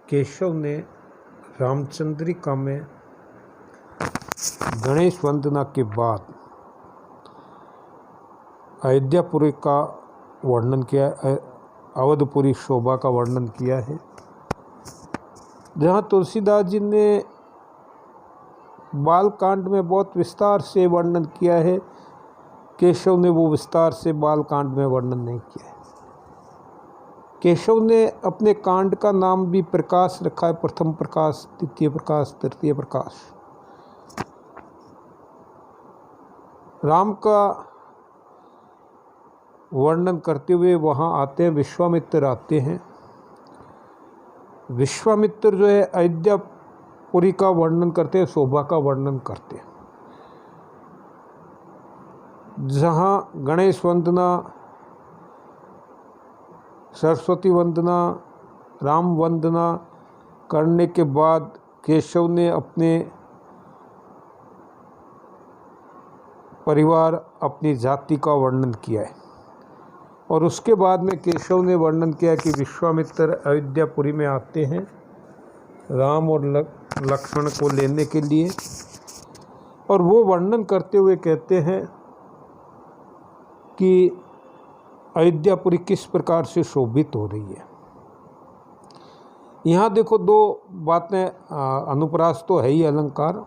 केशव ने रामचंद्रिका में गणेश वंदना के बाद अयोध्यापुरी का वर्णन किया, अवधपुरी शोभा का वर्णन किया है। जहाँ तुलसीदास जी ने बालकांड में बहुत विस्तार से वर्णन किया है, केशव ने वो विस्तार से बालकांड में वर्णन नहीं किया है। केशव ने अपने कांड का नाम भी प्रकाश रखा है, प्रथम प्रकाश, द्वितीय प्रकाश, तृतीय प्रकाश। राम का वर्णन करते हुए वहाँ आते हैं, विश्वामित्र आते हैं। विश्वामित्र जो है अयोध्यापुरी का वर्णन करते हैं, शोभा का वर्णन करते हैं। जहाँ गणेश वंदना, सरस्वती वंदना, राम वंदना करने के बाद केशव ने अपने परिवार, अपनी जाति का वर्णन किया है। और उसके बाद में केशव ने वर्णन किया कि विश्वामित्र अयोध्यापुरी में आते हैं राम और लक्ष्मण को लेने के लिए, और वो वर्णन करते हुए कहते हैं कि अयोध्यापुरी किस प्रकार से शोभित हो रही है। यहाँ देखो दो बातें, अनुप्रास तो है ही अलंकार।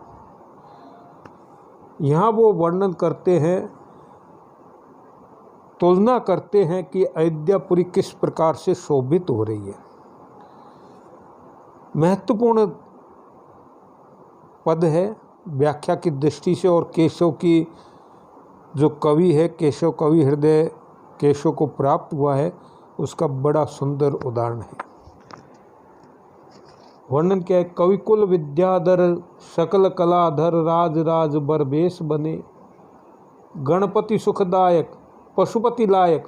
यहाँ वो वर्णन करते हैं, तुलना करते हैं कि अयोध्यापुरी किस प्रकार से शोभित हो रही है। महत्वपूर्ण पद है व्याख्या की दृष्टि से, और केशव की जो कवि है, केशव कवि हृदय केशव को प्राप्त हुआ है, उसका बड़ा सुंदर उदाहरण है। वर्णन क्या है? कविकुल विद्याधर सकल कलाधर राज राज बरबेश बने, गणपति सुखदायक पशुपति लायक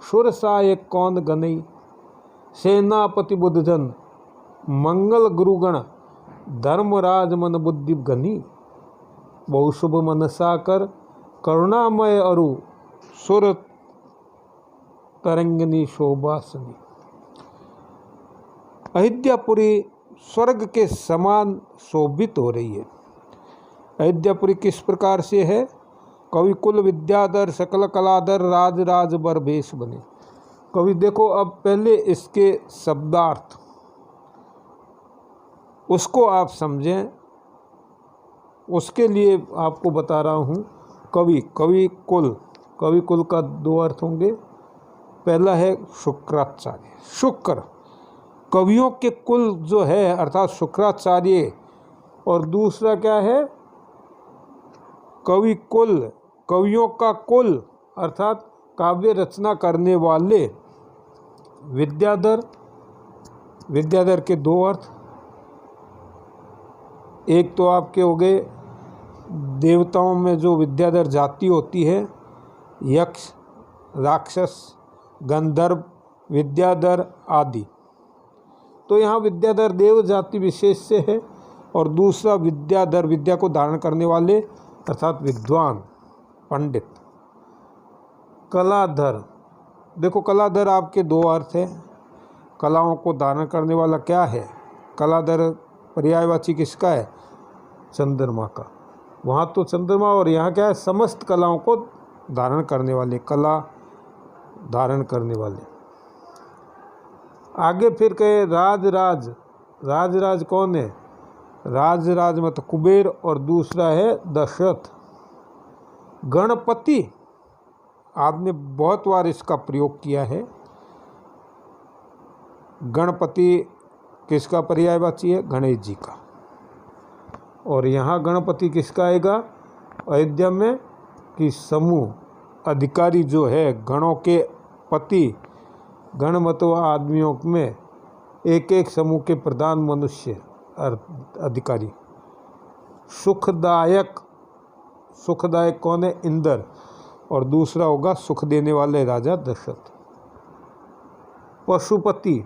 सुर सायक कौन गनई, सेनापति बुद्धजन मंगल गुरुगण धर्मराज मन बुद्धि गनी, बहु शुभ मन साकर करुणामय अरु सुर तरंगिनी शोभासनी। अयोध्यापुरी स्वर्ग के समान शोभित हो रही है। अयोध्यापुरी किस प्रकार से है? कविकुल विद्याधर सकल कलाधर राज राज बरबेश बने। कवि देखो, अब पहले इसके शब्दार्थ उसको आप समझें, उसके लिए आपको बता रहा हूँ। कवि कुल का दो अर्थ होंगे। पहला है शुक्राचार्य, शुक्र, कवियों के कुल जो है अर्थात शुक्राचार्य, और दूसरा क्या है? कवि कुल, कवियों का कुल अर्थात काव्य रचना करने वाले। विद्याधर, विद्याधर के दो अर्थ, एक तो आपके हो गए देवताओं में जो विद्याधर जाति होती है, यक्ष, राक्षस, गंधर्व, विद्याधर आदि। तो यहाँ विद्याधर देव जाति विशेष से है, और दूसरा विद्याधर विद्या को धारण करने वाले अर्थात विद्वान, पंडित। कलाधर, देखो कलाधर आपके दो अर्थ हैं। कलाओं को धारण करने वाला क्या है? कलाधर पर्यायवाची किसका है? चंद्रमा का। वहाँ तो चंद्रमा, और यहाँ क्या है? समस्त कलाओं को धारण करने वाले, कला धारण करने वाले। आगे फिर कहे राज राज, राज राज कौन है? राज राज मत कुबेर, और दूसरा है दशरथ। गणपति, आपने बहुत बार इसका प्रयोग किया है। गणपति किसका पर्यायवाची है? गणेश जी का। और यहाँ गणपति किसका आएगा अयोध्या में? कि समूह अधिकारी जो है, गणों के पति, गणमतो आदमियों में एक एक समूह के प्रधान मनुष्य अधिकारी। सुखदायक, सुखदायक कौन है? इंद्र, और दूसरा होगा सुख देने वाले राजा दशरथ। पशुपति,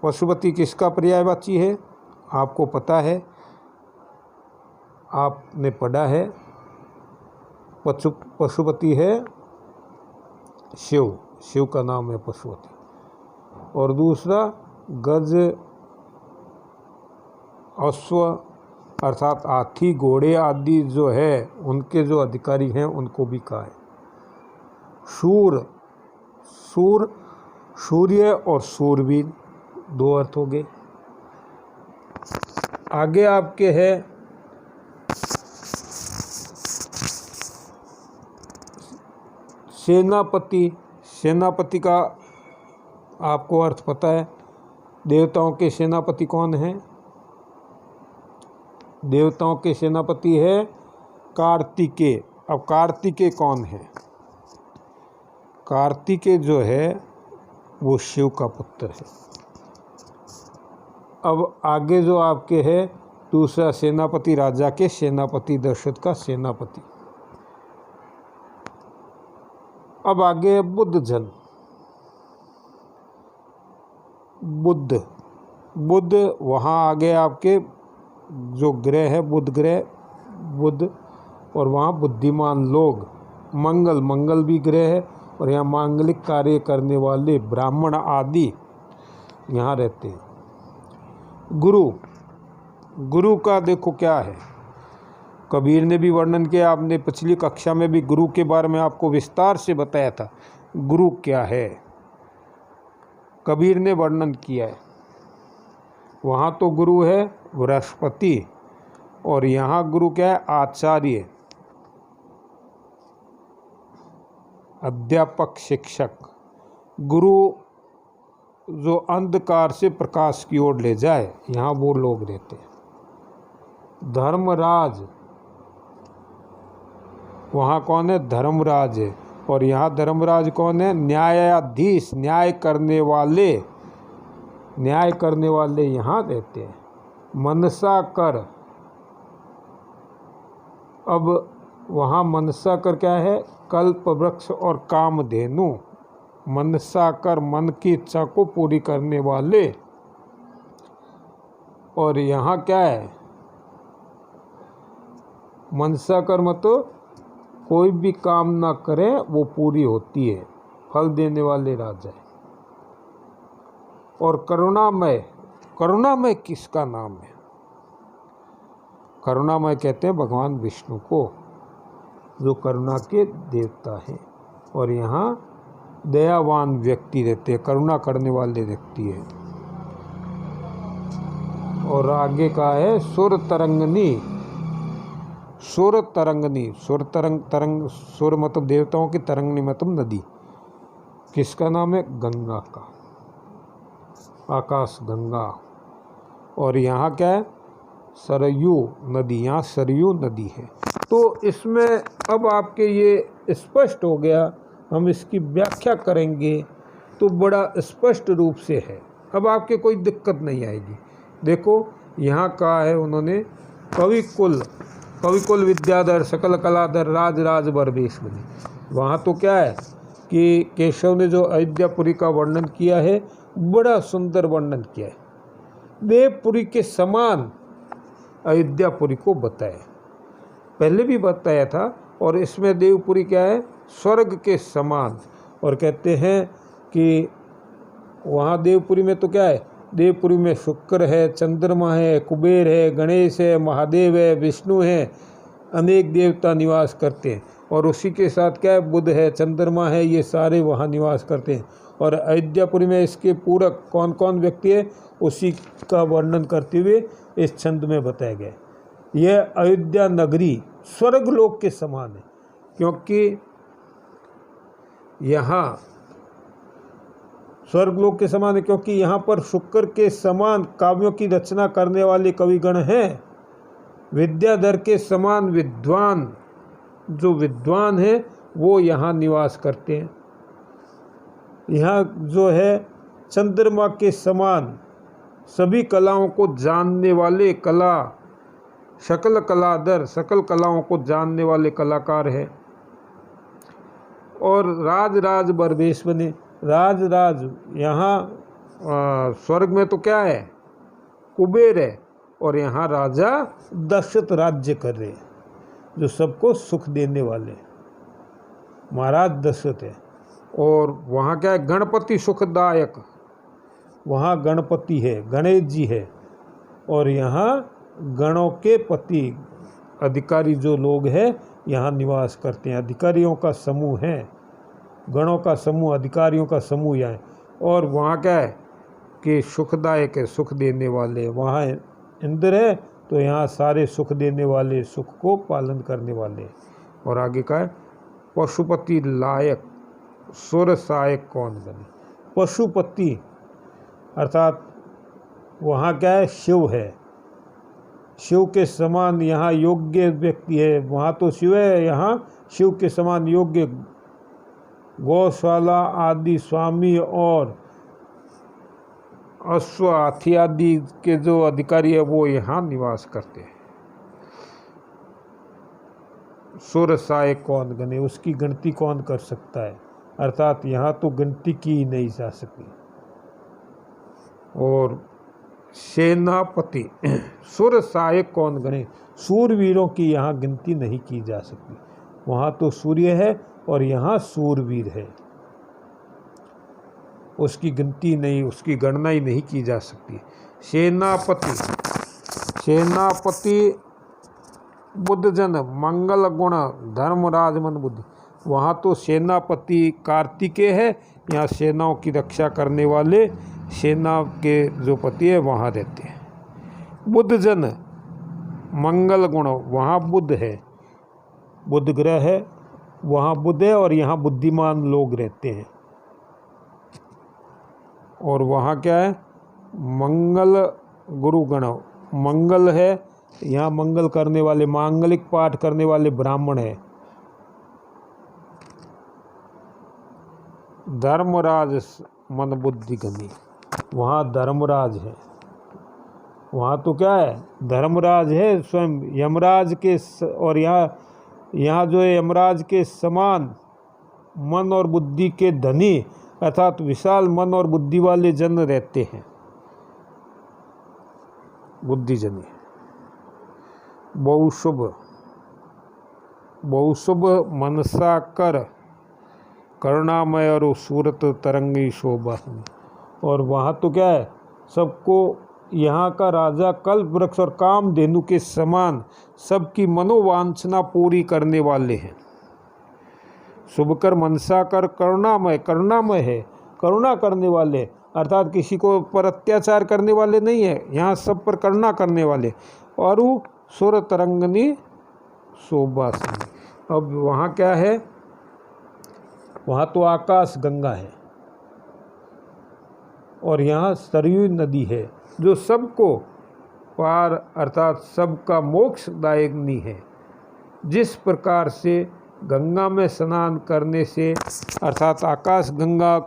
पशुपति किसका पर्यायवाची है? आपको पता है, आपने पढ़ा है। पशुपति है शिव, शिव का नाम है पशुपति। और दूसरा गज अश्व अर्थात हाथी घोड़े आदि जो है उनके जो अधिकारी हैं उनको भी कहा है। शूर, सूर सूर्य और शूरवीर, दो अर्थ हो गए। आगे आपके है सेनापति। सेनापति का आपको अर्थ पता है। देवताओं के सेनापति कौन हैं? देवताओं के सेनापति है कार्तिकेय। अब कार्तिकेय कौन है? कार्तिकेय जो है वो शिव का पुत्र है। अब आगे जो आपके है दूसरा सेनापति, राजा के सेनापति, दशरथ का सेनापति। अब आगे है बुद्ध जन। बुद्ध, बुद्ध वहाँ आगे आपके जो ग्रह है बुध ग्रह, बुध, और वहाँ बुद्धिमान लोग, मंगल, मंगल भी ग्रह है, और यहाँ मांगलिक कार्य करने वाले ब्राह्मण आदि यहाँ रहते हैं। गुरु, गुरु का देखो क्या है, कबीर ने भी वर्णन किया। आपने पिछली कक्षा में भी गुरु के बारे में आपको विस्तार से बताया था। गुरु क्या है कबीर ने वर्णन किया है। वहाँ तो गुरु है बृहस्पति, और यहाँ गुरु क्या है? आचार्य, अध्यापक, शिक्षक। गुरु जो अंधकार से प्रकाश की ओर ले जाए, यहाँ वो लोग रहते हैं। धर्मराज, वहाँ कौन है? धर्मराज है, और यहाँ धर्मराज कौन है? न्यायाधीश, न्याय करने वाले, न्याय करने वाले यहाँ रहते हैं। मनसा कर, अब वहाँ मनसा कर क्या है? कल्प वृक्ष और कामधेनु। मनसा कर, मन की इच्छा को पूरी करने वाले, और यहाँ क्या है? मनसा कर मतलब कोई भी कामना करे वो पूरी होती है, फल देने वाले राजा है। और करुणामय, करुणामय किसका नाम है? करुणामय कहते हैं भगवान विष्णु को, जो करुणा के देवता हैं। और यहाँ दयावान व्यक्ति रहते हैं, करुणा करने वाले व्यक्ति है। और आगे का है सुर तरंगनी। सुर तरंगनी, सुर तरंग, तरंग, सुर मतलब देवताओं की, तरंगनी मतलब नदी। किसका नाम है? गंगा का, आकाश गंगा। और यहाँ क्या है? सरयू नदी, यहाँ सरयू नदी है। तो इसमें अब आपके ये स्पष्ट हो गया, हम इसकी व्याख्या करेंगे तो बड़ा स्पष्ट रूप से है। अब आपके कोई दिक्कत नहीं आएगी। देखो यहाँ कहा है उन्होंने, कविकुल, कविकुल विद्याधर सकल कलाधर राज राज बरबेश बने। वहाँ तो क्या है कि केशव ने जो अयोध्यापुरी का वर्णन किया है, बड़ा सुंदर वर्णन किया है। देवपुरी के समान अयोध्यापुरी को बताया, पहले भी बताया था। और इसमें देवपुरी क्या है? स्वर्ग के समान। और कहते हैं कि वहाँ देवपुरी में तो क्या है? देवपुरी में शुक्र है, चंद्रमा है, कुबेर है, गणेश है, महादेव है, विष्णु है, अनेक देवता निवास करते हैं। और उसी के साथ क्या है? बुध है, चंद्रमा है, ये सारे वहाँ निवास करते हैं। और अयोध्यापुरी में इसके पूरक कौन कौन व्यक्ति है, उसी का वर्णन करते हुए इस छंद में बताया गया है। यह अयोध्या नगरी स्वर्गलोक के समान है, क्योंकि यहाँ स्वर्गलोक के समान है, क्योंकि यहाँ पर शुक्र के समान काव्यों की रचना करने वाले कविगण हैं। विद्याधर के समान विद्वान, जो विद्वान है वो यहाँ निवास करते हैं। यहाँ जो है चंद्रमा के समान सभी कलाओं को जानने वाले, कला सकल कलाधर, सकल कलाओं को जानने वाले कलाकार है। और राज राज बरबेश बने। राज राज यहाँ स्वर्ग में तो क्या है? कुबेर है, और यहाँ राजा दशरथ राज्य कर रहे हैं, जो सबको सुख देने वाले महाराज दशरथ है। और वहाँ क्या है? गणपति सुखदायक, वहाँ गणपति है, गणेश जी है। और यहाँ गणों के पति अधिकारी जो लोग हैं यहाँ निवास करते हैं। अधिकारियों का समूह है, गणों का समूह, अधिकारियों का समूह यहाँ है। और वहाँ क्या है कि सुखदायक है, सुख देने वाले। वहाँ इंद्र है तो यहाँ सारे सुख देने वाले, सुख को पालन करने वाले। और आगे का है पशुपति लायक सुर सहायक कौन बने। पशुपति अर्थात वहाँ क्या है, शिव है। शिव के समान यहाँ योग्य व्यक्ति है। वहाँ तो शिव है, यहाँ शिव के समान योग्य गौशाला आदि स्वामी और अश्व हाथी आदि के जो अधिकारी है वो यहाँ निवास करते हैं। सुर सहायक कौन गणे, उसकी गिनती कौन कर सकता है। अर्थात यहाँ तो गिनती की ही नहीं जा सकती। और सेनापति सुर सहायक कौन गणे, सूरवीरों की यहाँ गिनती नहीं की जा सकती। वहाँ तो सूर्य है और यहाँ सूरवीर है, उसकी गिनती नहीं, उसकी गणना ही नहीं की जा सकती। सेनापति बुद्धजन मंगल गुण धर्मराज मन बुद्धि। वहाँ तो सेनापति कार्तिकेय है, यहाँ सेनाओं की रक्षा करने वाले सेना के जो पति है वहाँ रहते हैं। बुद्धजन मंगल गुण, वहाँ बुध है, बुध ग्रह है, वहाँ बुध है और यहाँ बुद्धिमान लोग रहते हैं। और वहाँ क्या है, मंगल गुरु गण, मंगल है, यहाँ मंगल करने वाले, मांगलिक पाठ करने वाले ब्राह्मण है। धर्मराज मन बुद्धि गणी, वहाँ धर्मराज है। वहाँ तो क्या है, धर्मराज है स्वयं यमराज के और यहाँ जो है यमराज के समान मन और बुद्धि के धनी अर्थात विशाल मन और बुद्धि वाले जन रहते हैं, बुद्धिजनी। बहुशुभ मनसा कर करुणामय और सूरत तरंगी शोभा। और वहाँ तो क्या है, सबको यहाँ का राजा कल्प वृक्ष और कामधेनु के समान सबकी मनोवांछना पूरी करने वाले हैं। शुभकर मनसा कर करुणामय है, करुणा करने वाले अर्थात किसी को पर अत्याचार करने वाले नहीं है, यहाँ सब पर करुणा करने वाले। और सुर तरंगनी शोभा। अब वहाँ क्या है, वहाँ तो आकाश गंगा है और यहाँ सरयू नदी है जो सबको पार अर्थात सबका मोक्षदायिनी है। जिस प्रकार से गंगा में स्नान करने से अर्थात आकाश गंगा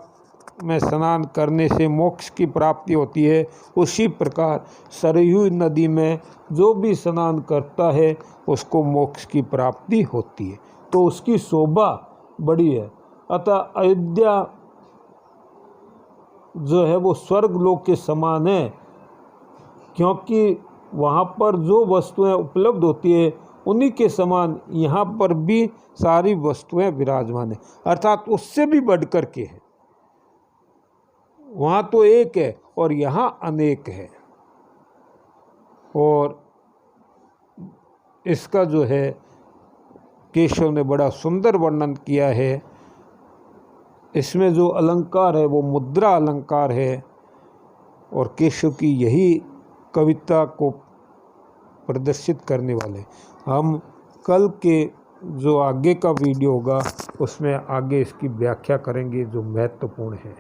में स्नान करने से मोक्ष की प्राप्ति होती है, उसी प्रकार सरयू नदी में जो भी स्नान करता है उसको मोक्ष की प्राप्ति होती है। तो उसकी शोभा बड़ी है। अतः अयोध्या जो है वो स्वर्ग लोक के समान है, क्योंकि वहाँ पर जो वस्तुएं उपलब्ध होती है उन्हीं के समान यहाँ पर भी सारी वस्तुएं विराजमान है, अर्थात उससे भी बढ़ कर के है। वहाँ तो एक है और यहाँ अनेक है। और इसका जो है केशव ने बड़ा सुंदर वर्णन किया है। इसमें जो अलंकार है वो मुद्रा अलंकार है और केशव की यही कविता को प्रदर्शित करने वाले। हम कल के जो आगे का वीडियो होगा उसमें आगे इसकी व्याख्या करेंगे जो महत्वपूर्ण है।